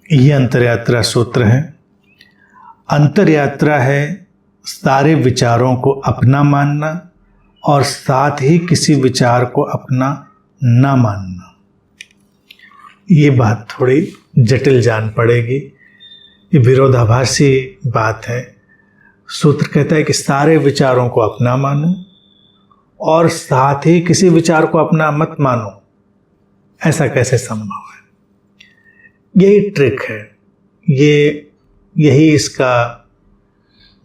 ये अंतरयात्रा सूत्र है। अंतरयात्रा है सारे विचारों को अपना मानना और साथ ही किसी विचार को अपना ना मानना। ये बात थोड़ी जटिल जान पड़ेगी, ये विरोधाभासी बात है। सूत्र कहता है कि सारे विचारों को अपना मानो और साथ ही किसी विचार को अपना मत मानो। ऐसा कैसे संभव है? यही ट्रिक है, यही इसका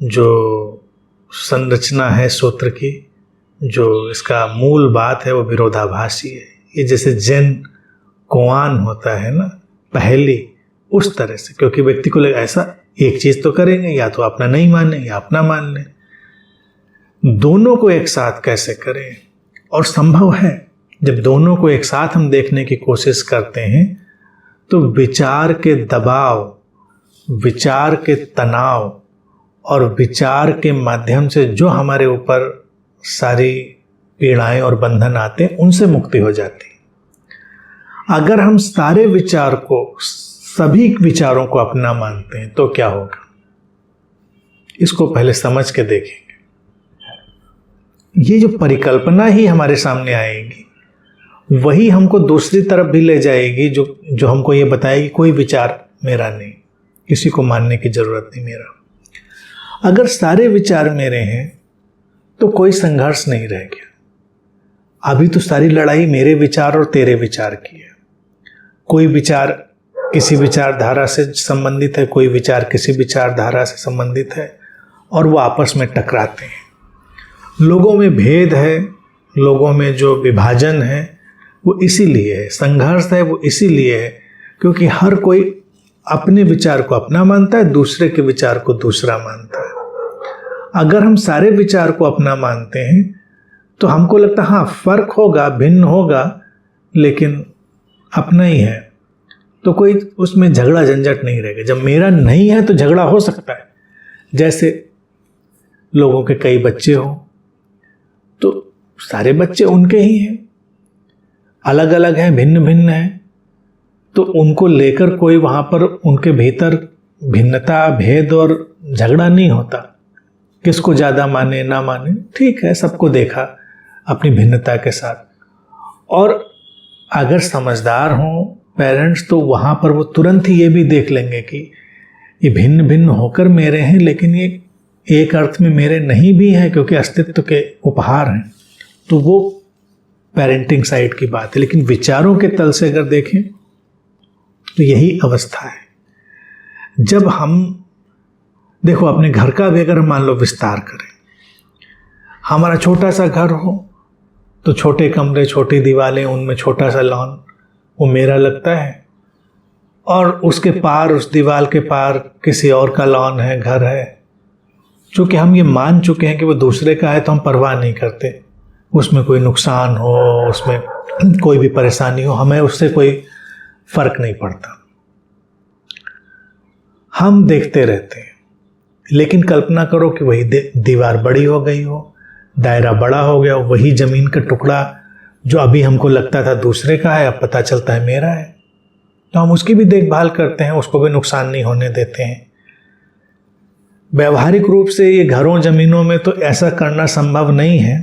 जो संरचना है सूत्र की, जो इसका मूल बात है वो विरोधाभासी है। ये जैसे जेन कोआन होता है ना, पहली, उस तरह से। क्योंकि व्यक्ति को लगे ऐसा एक चीज तो करेंगे, या तो अपना नहीं माने या अपना मान लें, दोनों को एक साथ कैसे करें? और संभव है। जब दोनों को एक साथ हम देखने की कोशिश करते हैं तो विचार के दबाव, विचार के तनाव और विचार के माध्यम से जो हमारे ऊपर सारी पीड़ाएं और बंधन आते हैं, उनसे मुक्ति हो जाती है। अगर हम सारे विचार को, सभी विचारों को अपना मानते हैं तो क्या होगा? इसको पहले समझ के देखेंगे। ये जो परिकल्पना ही हमारे सामने आएगी वही हमको दूसरी तरफ भी ले जाएगी, जो हमको ये बताएगी कोई विचार मेरा नहीं, किसी को मानने की जरूरत नहीं मेरा। अगर सारे विचार मेरे हैं तो कोई संघर्ष नहीं रह गया। अभी तो सारी लड़ाई मेरे विचार और तेरे विचार की है। कोई विचार किसी विचारधारा से संबंधित है, कोई विचार किसी विचारधारा से संबंधित है, और वो आपस में टकराते हैं। लोगों में भेद है, लोगों में जो विभाजन है वो इसीलिए है, संघर्ष है वो इसीलिए है क्योंकि हर कोई अपने विचार को अपना मानता है, दूसरे के विचार को दूसरा मानता है। अगर हम सारे विचार को अपना मानते हैं तो हमको लगता है हाँ फर्क होगा, भिन्न होगा, लेकिन अपना ही है, तो कोई उसमें झगड़ा झंझट नहीं रहेगा। जब मेरा नहीं है तो झगड़ा हो सकता है। जैसे लोगों के कई बच्चे हों तो सारे बच्चे उनके ही हैं, अलग अलग हैं, भिन्न भिन्न हैं, तो उनको लेकर कोई वहाँ पर उनके भीतर भिन्नता, भेद और झगड़ा नहीं होता। किसको ज़्यादा माने ना माने, ठीक है, सबको देखा अपनी भिन्नता के साथ। और अगर समझदार हों पेरेंट्स तो वहाँ पर वो तुरंत ही ये भी देख लेंगे कि ये भिन्न भिन्न होकर मेरे हैं, लेकिन ये एक अर्थ में मेरे नहीं भी हैं क्योंकि अस्तित्व के उपहार हैं। तो वो पेरेंटिंग साइड की बात है। लेकिन विचारों के तल से अगर देखें तो यही अवस्था है। जब हम देखो अपने घर का भी अगर मान लो विस्तार करें, हमारा छोटा सा घर हो तो छोटे कमरे, छोटी दीवारें, उनमें छोटा सा लॉन, वो मेरा लगता है, और उसके पार, उस दीवार के पार किसी और का लॉन है, घर है। चूँकि हम ये मान चुके हैं कि वो दूसरे का है तो हम परवाह नहीं करते, उसमें कोई नुकसान हो, उसमें कोई भी परेशानी हो, हमें उससे कोई फर्क नहीं पड़ता, हम देखते रहते हैं। लेकिन कल्पना करो कि वही दीवार बड़ी हो गई हो, दायरा बड़ा हो गया, वही जमीन का टुकड़ा जो अभी हमको लगता था दूसरे का है अब पता चलता है मेरा है, तो हम उसकी भी देखभाल करते हैं, उसको भी नुकसान नहीं होने देते हैं। व्यवहारिक रूप से ये घरों जमीनों में तो ऐसा करना संभव नहीं है,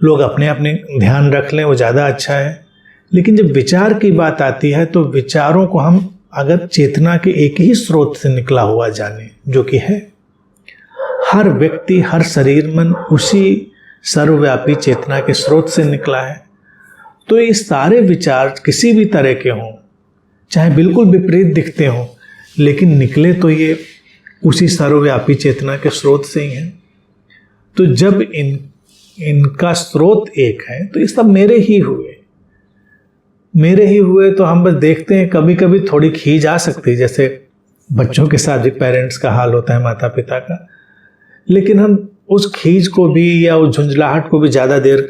लोग अपने अपने ध्यान रख लें वो ज़्यादा अच्छा है। लेकिन जब विचार की बात आती है तो विचारों को हम अगर चेतना के एक ही स्रोत से निकला हुआ जाने, जो कि है हर व्यक्ति, हर शरीर मन उसी सर्वव्यापी चेतना के स्रोत से निकला है, तो ये सारे विचार किसी भी तरह के हों, चाहे बिल्कुल विपरीत दिखते हों, लेकिन निकले तो ये उसी सर्वव्यापी चेतना के स्रोत से ही हैं। तो जब इनका स्रोत एक है तो ये सब मेरे ही हुए, तो हम बस देखते हैं। कभी कभी थोड़ी खींच आ सकती है, जैसे बच्चों के साथ भी पेरेंट्स का हाल होता है, माता पिता का, लेकिन हम उस खींच को भी या उस झुंझलाहट को भी ज़्यादा देर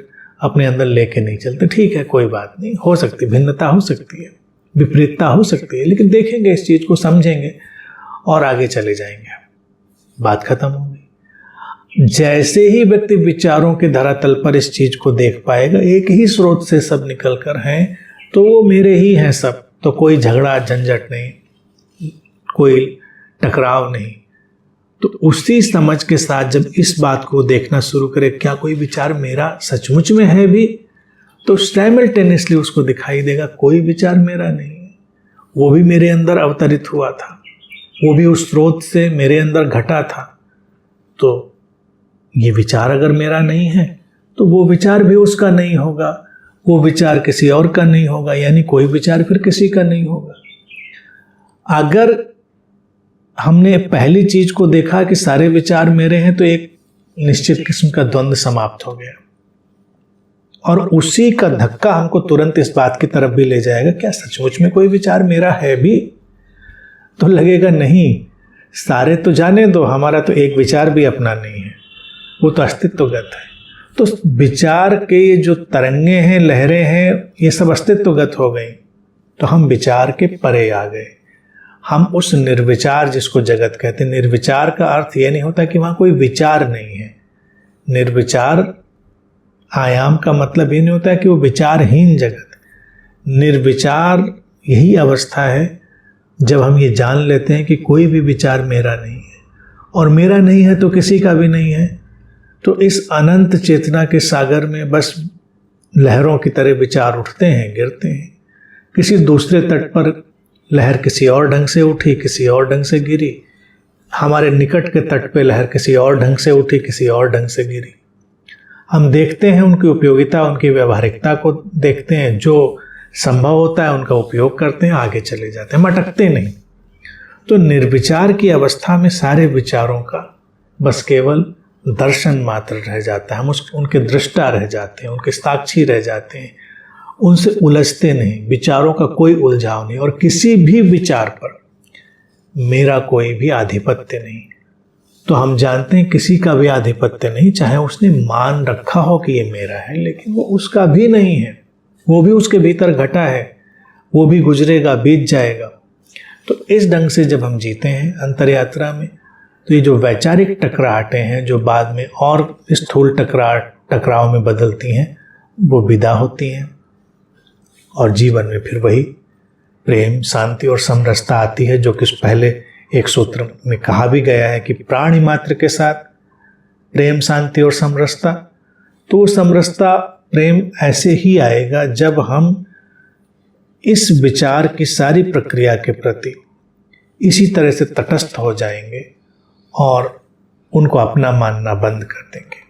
अपने अंदर लेके नहीं चलते। ठीक है, कोई बात नहीं, हो सकती भिन्नता, हो सकती है विपरीतता, हो सकती है, लेकिन देखेंगे इस चीज़ को, समझेंगे और आगे चले जाएंगे, बात खत्म हो गई। जैसे ही व्यक्ति विचारों के धरातल पर इस चीज को देख पाएगा, एक ही स्रोत से सब निकल कर हैं, तो वो मेरे ही हैं सब, तो कोई झगड़ा झंझट नहीं, कोई टकराव नहीं। तो उसी समझ के साथ जब इस बात को देखना शुरू करे, क्या कोई विचार मेरा सचमुच में है भी, तो साइमल्टेनियसली उसको दिखाई देगा कोई विचार मेरा नहीं है, वो भी मेरे अंदर अवतरित हुआ था, वो भी उस स्रोत से मेरे अंदर घटा था। तो ये विचार अगर मेरा नहीं है तो वो विचार भी उसका नहीं होगा, वो विचार किसी और का नहीं होगा, यानी कोई विचार फिर किसी का नहीं होगा। अगर हमने पहली चीज को देखा कि सारे विचार मेरे हैं, तो एक निश्चित किस्म का द्वंद्व समाप्त हो गया, और उसी का धक्का हमको तुरंत इस बात की तरफ भी ले जाएगा, क्या सचमुच में कोई विचार मेरा है भी? तो लगेगा नहीं, सारे तो जाने दो, हमारा तो एक विचार भी अपना नहीं है, वो तो अस्तित्वगत है। तो विचार के ये जो तरंगे हैं, लहरें हैं, ये सब अस्तित्वगत हो गई। तो हम विचार के परे आ गए, हम उस निर्विचार, जिसको जगत कहते हैं, निर्विचार का अर्थ ये नहीं होता कि वहाँ कोई विचार नहीं है। निर्विचार आयाम का मतलब ये नहीं होता है कि वो विचारहीन जगत। निर्विचार यही अवस्था है जब हम ये जान लेते हैं कि कोई भी विचार मेरा नहीं है, और मेरा नहीं है तो किसी का भी नहीं है। तो इस अनंत चेतना के सागर में बस लहरों की तरह विचार उठते हैं, गिरते हैं। किसी दूसरे तट पर लहर किसी और ढंग से उठी, किसी और ढंग से गिरी। हमारे निकट के तट पे लहर किसी और ढंग से उठी, किसी और ढंग से गिरी। हम देखते हैं उनकी उपयोगिता, उनकी व्यवहारिकता को देखते हैं, जो संभव होता है उनका उपयोग करते हैं, आगे चले जाते हैं, मटकते नहीं। तो निर्विचार की अवस्था में सारे विचारों का बस केवल दर्शन मात्र रह जाता है। हम उनके दृष्टा रह जाते हैं, उनके साक्षी रह जाते हैं, उनसे उलझते नहीं, विचारों का कोई उलझाव नहीं, और किसी भी विचार पर मेरा कोई भी आधिपत्य नहीं। तो हम जानते हैं किसी का भी आधिपत्य नहीं, चाहे उसने मान रखा हो कि ये मेरा है, लेकिन वो उसका भी नहीं है, वो भी उसके भीतर घटा है, वो भी गुजरेगा, बीत जाएगा। तो इस ढंग से जब हम जीते हैं अंतर यात्रा में, तो ये जो वैचारिक टकराहटें हैं, जो बाद में और स्थूल टकराव में बदलती हैं, वो विदा होती हैं, और जीवन में फिर वही प्रेम, शांति और समरसता आती है, जो कि पहले एक सूत्र में कहा भी गया है कि प्राणी मात्र के साथ प्रेम, शांति और समरसता। तो वो समरसता, प्रेम ऐसे ही आएगा जब हम इस विचार की सारी प्रक्रिया के प्रति इसी तरह से तटस्थ हो जाएंगे और उनको अपना मानना बंद कर देंगे।